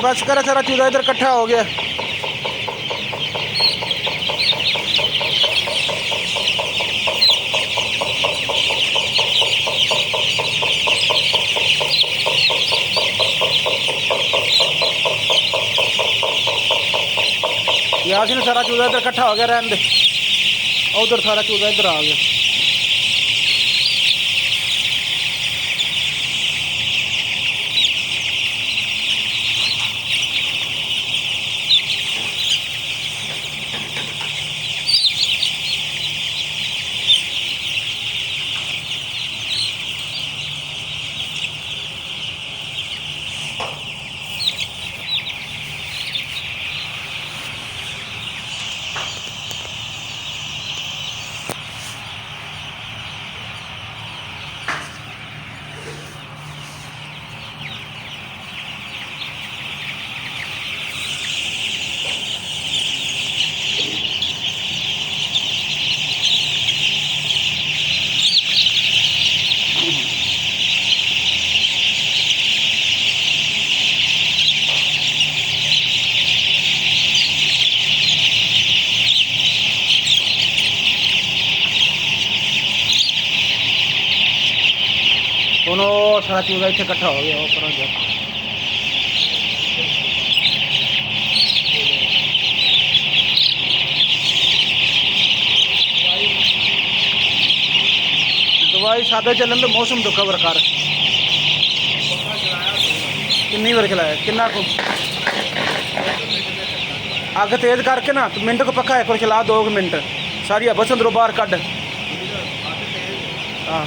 बस कर सारा चूल्हा इधर इकट्ठा हो गया। यासीन सारा चूल्हा इधर इकट्ठा हो गया, रहने दे। उधर सारा चूल्हा इधर आ गया। ਹੁਣ ਉਹ ਸਾਰਾ ਚੂਹਾ ਇੱਥੇ ਇਕੱਠਾ ਹੋ ਗਿਆ। ਉਹ ਪਰਾਂ ਜਾ ਦਵਾਈ ਸਾਦੇ ਚੱਲਣ ਦਾ ਮੌਸਮ ਤੋਂ ਕਵਰ ਕਰ। ਕਿੰਨੀ ਵਾਰ ਚਲਾਇਆ, ਕਿੰਨਾ ਕੁ ਅੱਗ ਤੇਜ਼ ਕਰਕੇ ਨਾ ਮਿੰਟ ਕੋ ਪੱਕਾ ਇੱਕ ਵਾਰ ਚਲਾ 2 ਮਿੰਟ, ਸਾਰੀ ਬਸ ਅੰਦਰੋਂ ਬਾਹਰ ਕੱਢ। ਹਾਂ